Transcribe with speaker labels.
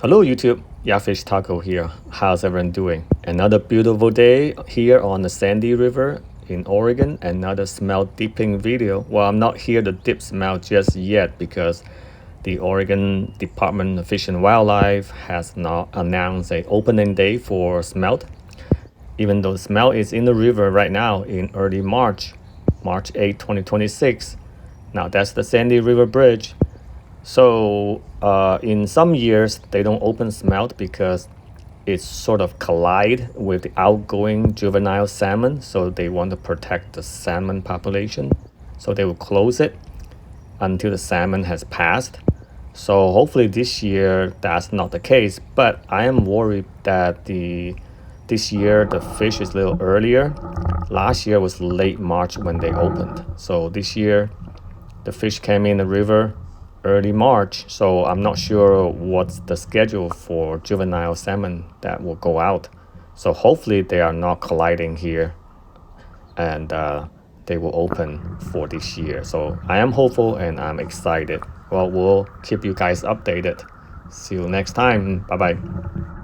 Speaker 1: Hello YouTube, Yafish Taco here. How's everyone doing? Another beautiful day here on the Sandy River in Oregon. Another smelt dipping video. Well, I'm not here to dip smelt just yet because the Oregon Department of Fish and Wildlife has now announced an opening day for smelt. Even though smelt is in the river right now in early March 8, 2026. Now that's the Sandy River Bridge. So in some years, they don't open smelt because it's sort of collide with the outgoing juvenile salmon. So they want to protect the salmon population. So they will close it until the salmon has passed. So hopefully this year that's not the case. But I am worried that this year the fish is a little earlier. Last year was late March when they opened. So this year the fish came in the river early March, so I'm not sure what's the schedule for juvenile salmon that will go out. So hopefully they are not colliding here and they will open for this year. So I am hopeful and I'm excited. Well, we'll keep you guys updated. See you next time. Bye bye.